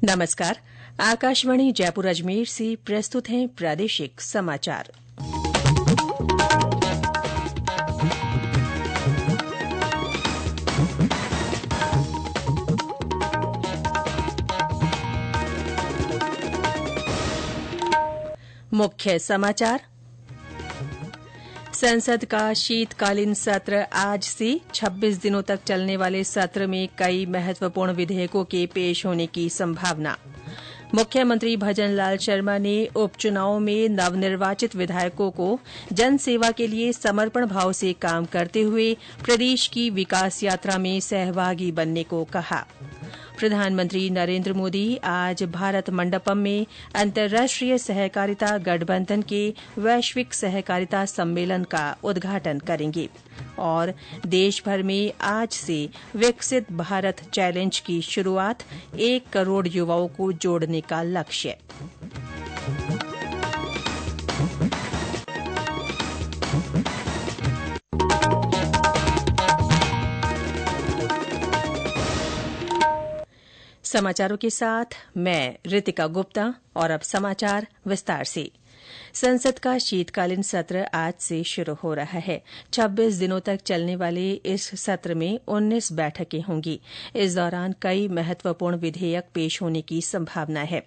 नमस्कार। आकाशवाणी जयपुर अजमेर से प्रस्तुत हैं प्रादेशिक समाचार। मुख्य समाचार। संसद का शीतकालीन सत्र आज से 26 दिनों तक चलने वाले सत्र में कई महत्वपूर्ण विधेयकों के पेश होने की संभावना। मुख्यमंत्री भजनलाल शर्मा ने उपचुनाव में नवनिर्वाचित विधायकों को जन सेवा के लिए समर्पण भाव से काम करते हुए प्रदेश की विकास यात्रा में सहभागी बनने को कहा। प्रधानमंत्री नरेंद्र मोदी आज भारत मंडपम में अंतर्राष्ट्रीय सहकारिता गठबंधन के वैश्विक सहकारिता सम्मेलन का उद्घाटन करेंगे। और देश भर में आज से विकसित भारत चैलेंज की शुरुआत, 1 करोड़ युवाओं को जोड़ने का लक्ष्य। समाचारों के साथ मैं रितिका गुप्ता। और अब समाचार विस्तार से। संसद का शीतकालीन सत्र आज से शुरू हो रहा है। 26 दिनों तक चलने वाले इस सत्र में 19 बैठकें होंगी। इस दौरान कई महत्वपूर्ण विधेयक पेश होने की संभावना है।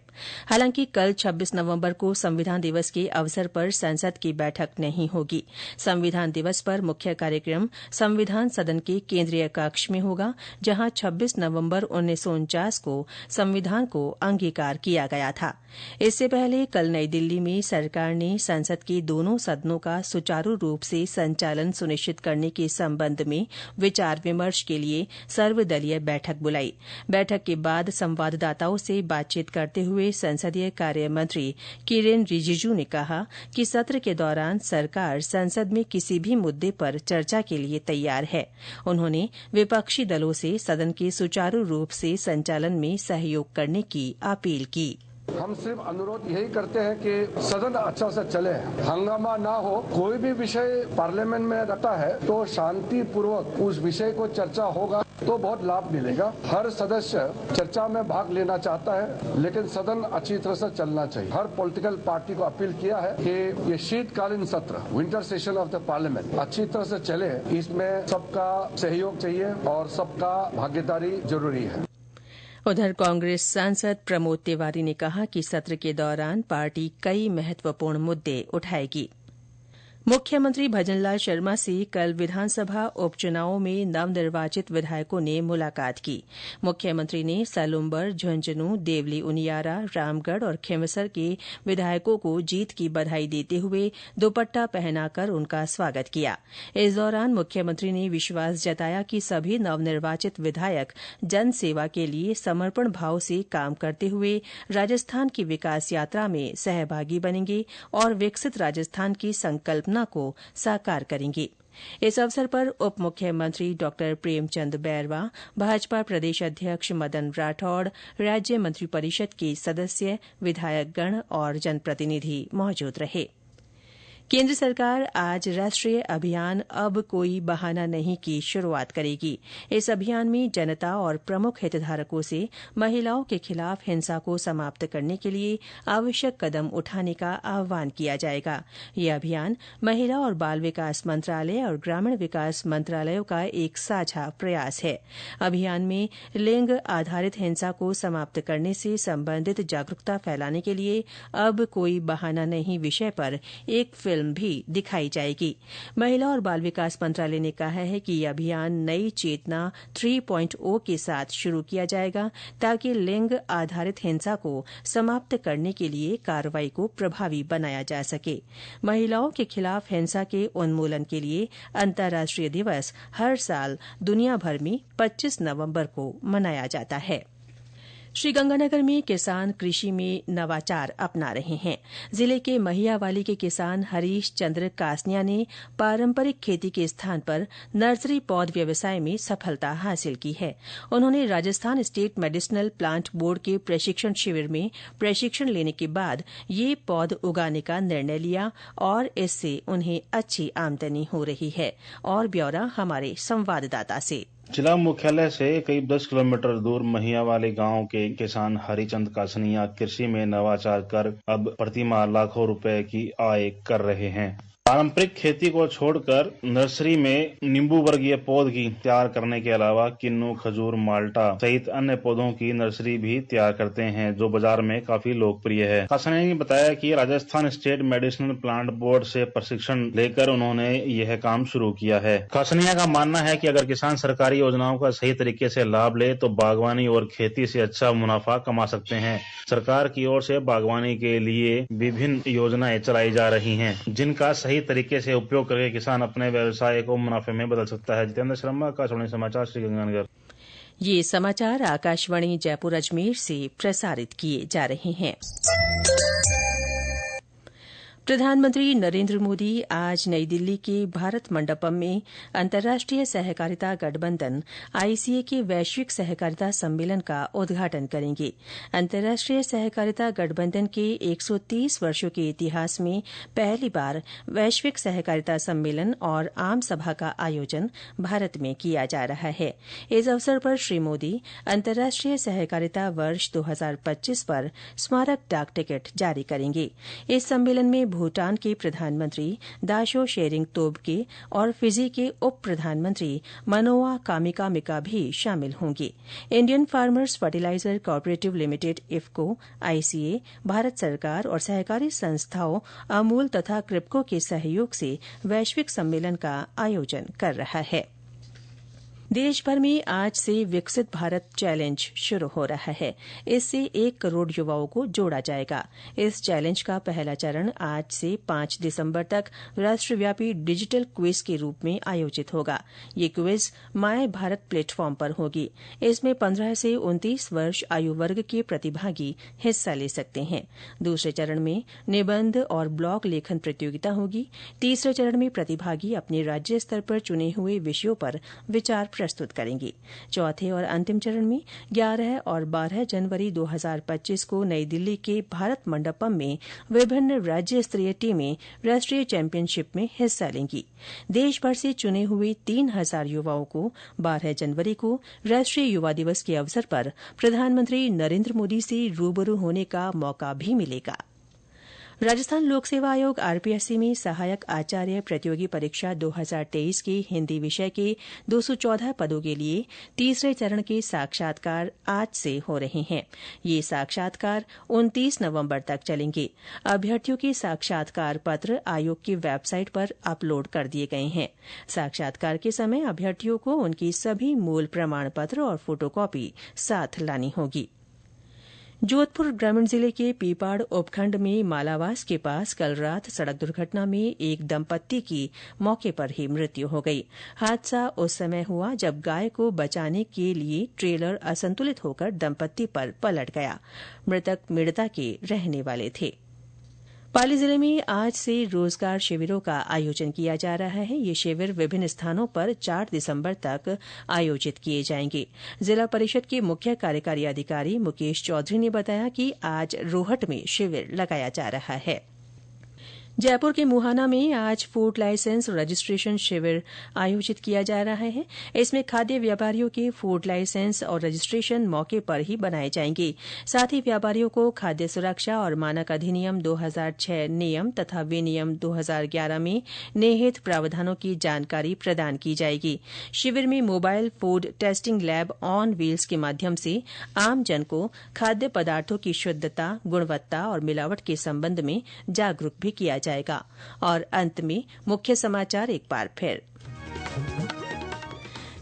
हालांकि कल 26 नवंबर को संविधान दिवस के अवसर पर संसद की बैठक नहीं होगी। संविधान दिवस पर मुख्य कार्यक्रम संविधान सदन के केंद्रीय कक्ष में होगा, जहां 26 नवंबर 1949 को संविधान को अंगीकार किया गया था। इससे पहले कल नई दिल्ली में सरकार ने संसद के दोनों सदनों का सुचारू रूप से संचालन सुनिश्चित करने के संबंध में विचार विमर्श के लिए सर्वदलीय बैठक बुलाई। बैठक के बाद संवाददाताओं से बातचीत करते हुए संसदीय कार्य मंत्री किरेन रिजिजू ने कहा कि सत्र के दौरान सरकार संसद में किसी भी मुद्दे पर चर्चा के लिए तैयार है। उन्होंने विपक्षी दलों से सदन के सुचारू रूप से संचालन में सहयोग करने की अपील की। हम सिर्फ अनुरोध यही करते हैं कि सदन अच्छा से चले, हंगामा ना हो। कोई भी विषय पार्लियामेंट में रखता है तो शांति पूर्वक उस विषय को चर्चा होगा तो बहुत लाभ मिलेगा। हर सदस्य चर्चा में भाग लेना चाहता है, लेकिन सदन अच्छी तरह से चलना चाहिए। हर पॉलिटिकल पार्टी को अपील किया है कि ये शीतकालीन सत्र, winter session of the parliament अच्छी तरह से चले। इसमें सबका सहयोग चाहिए और सबका भागीदारी जरूरी है। उधर कांग्रेस सांसद प्रमोद तिवारी ने कहा कि सत्र के दौरान पार्टी कई महत्वपूर्ण मुद्दे उठाएगी। मुख्यमंत्री भजनलाल शर्मा से कल विधानसभा उपचुनावों में नवनिर्वाचित विधायकों ने मुलाकात की। मुख्यमंत्री ने सलुम्बर, झुंझुनू, देवली उनियारा, रामगढ़ और खींवसर के विधायकों को जीत की बधाई देते हुए दुपट्टा पहनाकर उनका स्वागत किया। इस दौरान मुख्यमंत्री ने विश्वास जताया कि सभी नवनिर्वाचित विधायक जन सेवा के लिए समर्पण भाव से काम करते हुए राजस्थान की विकास यात्रा में सहभागी बनेंगे और विकसित राजस्थान की संकल्पना को साकार करेंगे। इस अवसर पर उप मुख्यमंत्री डॉ प्रेमचंद बैरवा, भाजपा प्रदेश अध्यक्ष मदन राठौड़, राज्य मंत्रिपरिषद के सदस्य, विधायकगण और जनप्रतिनिधि मौजूद रहे। केंद्र सरकार आज राष्ट्रीय अभियान अब कोई बहाना नहीं की शुरुआत करेगी। इस अभियान में जनता और प्रमुख हितधारकों से महिलाओं के खिलाफ हिंसा को समाप्त करने के लिए आवश्यक कदम उठाने का आह्वान किया जाएगा। यह अभियान महिला और बाल विकास मंत्रालय और ग्रामीण विकास मंत्रालयों का एक साझा प्रयास है। अभियान में लिंग आधारित हिंसा को समाप्त करने से संबंधित जागरूकता फैलाने के लिए अब कोई बहाना नहीं विषय पर एक फिल्म भी दिखाई जाएगी। महिला और बाल विकास मंत्रालय ने कहा है कि यह अभियान नई चेतना 3.0 के साथ शुरू किया जाएगा, ताकि लिंग आधारित हिंसा को समाप्त करने के लिए कार्रवाई को प्रभावी बनाया जा सके। महिलाओं के खिलाफ हिंसा के उन्मूलन के लिए अंतर्राष्ट्रीय दिवस हर साल दुनिया भर में 25 नवंबर को मनाया जाता है। श्रीगंगानगर में किसान कृषि में नवाचार अपना रहे हैं। जिले के महियावाली के किसान हरीश चंद्र कासनिया ने पारंपरिक खेती के स्थान पर नर्सरी पौध व्यवसाय में सफलता हासिल की है। उन्होंने Rajasthan state medicinal plant board के प्रशिक्षण शिविर में प्रशिक्षण लेने के बाद ये पौध उगाने का निर्णय लिया और इससे उन्हें अच्छी आमदनी हो रही है। और ब्यौरा हमारे संवाददाता से। जिला मुख्यालय से करीब 10 किलोमीटर दूर महियावाली गांव के किसान हरिचंद कासनिया कृषि में नवाचार कर अब प्रतिमाह लाखों रुपए की आय कर रहे हैं। पारंपरिक खेती को छोड़कर नर्सरी में नींबू वर्गीय पौध की तैयार करने के अलावा किन्नू, खजूर, माल्टा सहित अन्य पौधों की नर्सरी भी तैयार करते हैं, जो बाजार में काफी लोकप्रिय है। कासनिया ने बताया कि Rajasthan state medicinal plant board से प्रशिक्षण लेकर उन्होंने यह काम शुरू किया है। कासनिया का मानना है कि अगर किसान सरकारी योजनाओं का सही तरीके से लाभ ले तो बागवानी और खेती से अच्छा मुनाफा कमा सकते हैं। सरकार की ओर से बागवानी के लिए विभिन्न योजनाएं चलाई जा रही हैं, जिनका सही तरीके से उपयोग करके किसान अपने व्यवसाय को मुनाफे में बदल सकता है। जितेंद्र शर्मा, आकाशवाणी समाचार, श्रीगंगानगर। ये समाचार आकाशवाणी जयपुर अजमेर से प्रसारित किए जा रहे हैं। प्रधानमंत्री नरेंद्र मोदी आज नई दिल्ली के भारत मंडपम में अंतर्राष्ट्रीय सहकारिता गठबंधन आईसीए के वैश्विक सहकारिता सम्मेलन का उद्घाटन करेंगे। अंतर्राष्ट्रीय सहकारिता गठबंधन के 130 वर्षों के इतिहास में पहली बार वैश्विक सहकारिता सम्मेलन और आम सभा का आयोजन भारत में किया जा रहा है। इस अवसर पर श्री मोदी अंतर्राष्ट्रीय सहकारिता वर्ष 2025 पर स्मारक डाक टिकट जारी करेंगे। इस सम्मेलन में भूटान के प्रधानमंत्री दाशो शेरिंग तोब्गे और फिजी के उप प्रधानमंत्री मनोआ कामिका भी शामिल होंगे। Indian farmers fertiliser cooperative limited IFFCO, ICA, Bharat सरकार और सहकारी संस्थाओं अमूल तथा क्रिप्को के सहयोग से वैश्विक सम्मेलन का आयोजन कर रहा है। देश भर में आज से विकसित भारत चैलेंज शुरू हो रहा है। इससे 1 करोड़ युवाओं को जोड़ा जाएगा। इस चैलेंज का पहला चरण आज से 5 दिसंबर तक राष्ट्रव्यापी डिजिटल क्विज के रूप में आयोजित होगा। ये क्विज माय भारत प्लेटफॉर्म पर होगी। इसमें 15 से 29 वर्ष आयु वर्ग के प्रतिभागी हिस्सा ले सकते हैं। दूसरे चरण में निबंध और ब्लॉग लेखन प्रतियोगिता होगी। तीसरे चरण में प्रतिभागी अपने राज्य स्तर पर चुने हुए विषयों पर विचार प्रस्तुत करेंगे। चौथे और अंतिम चरण में 11 और 12 जनवरी 2025 को नई दिल्ली के भारत मंडपम में विभिन्न राज्य स्तरीय टीमें राष्ट्रीय चैंपियनशिप में हिस्सा लेंगी। देश भर से चुने हुए 3000 युवाओं को 12 जनवरी को राष्ट्रीय युवा दिवस के अवसर पर प्रधानमंत्री नरेंद्र मोदी से रूबरू होने का मौका भी मिलेगा। राजस्थान लोक सेवा आयोग आरपीएससी में सहायक आचार्य प्रतियोगी परीक्षा 2023 के हिन्दी विषय के 214 पदों के लिए तीसरे चरण के साक्षात्कार आज से हो रहे हैं। ये साक्षात्कार 29 नवंबर तक चलेंगे। अभ्यर्थियों के साक्षात्कार पत्र आयोग की वेबसाइट पर अपलोड कर दिए गए हैं। साक्षात्कार के समय अभ्यर्थियों को उनकी सभी मूल प्रमाण पत्र और फोटोकॉपी साथ लानी होगी। जोधपुर ग्रामीण जिले के पीपाड़ उपखंड में मालावास के पास कल रात सड़क दुर्घटना में एक दंपत्ति की मौके पर ही मृत्यु हो गई। हादसा उस समय हुआ जब गाय को बचाने के लिए ट्रेलर असंतुलित होकर दंपत्ति पर पलट गया। मृतक मेड़ता के रहने वाले थे। पाली जिले में आज से रोजगार शिविरों का आयोजन किया जा रहा है। ये शिविर विभिन्न स्थानों पर 4 दिसंबर तक आयोजित किए जाएंगे। जिला परिषद के मुख्य कार्यकारी अधिकारी मुकेश चौधरी ने बताया कि आज रोहट में शिविर लगाया जा रहा है। जयपुर के मुहाना में आज फूड लाइसेंस रजिस्ट्रेशन शिविर आयोजित किया जा रहा है। इसमें खाद्य व्यापारियों के फूड लाइसेंस और रजिस्ट्रेशन मौके पर ही बनाए जाएंगे। साथ ही व्यापारियों को खाद्य सुरक्षा और मानक अधिनियम 2006 नियम तथा विनियम 2011 में निहित प्रावधानों की जानकारी प्रदान की जाएगी। शिविर में mobile food testing lab on wheels के माध्यम से आमजन को खाद्य पदार्थों की शुद्धता, गुणवत्ता और मिलावट के संबंध में जागरूक भी किया जाएगा। और अंत में मुख्य समाचार एक बार फिर।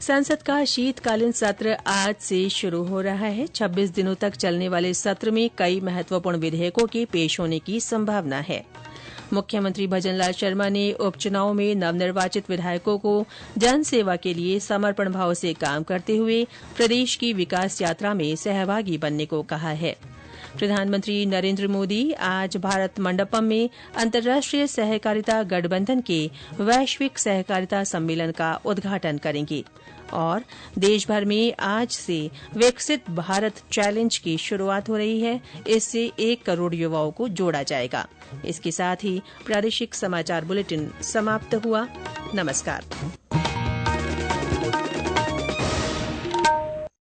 संसद का शीतकालीन सत्र आज से शुरू हो रहा है। 26 दिनों तक चलने वाले सत्र में कई महत्वपूर्ण विधेयकों के पेश होने की संभावना है। मुख्यमंत्री भजनलाल शर्मा ने उपचुनाव में नवनिर्वाचित विधायकों को जन सेवा के लिए समर्पण भाव से काम करते हुए प्रदेश की विकास यात्रा में सहभागी बनने को कहा है। प्रधानमंत्री नरेंद्र मोदी आज भारत मंडपम में अंतर्राष्ट्रीय सहकारिता गठबंधन के वैश्विक सहकारिता सम्मेलन का उद्घाटन करेंगे। और देश भर में आज से विकसित भारत चैलेंज की शुरुआत हो रही है। इससे 1 करोड़ युवाओं को जोड़ा जाएगा। इसके साथ ही प्रादेशिक समाचार बुलेटिन समाप्त हुआ। नमस्कार।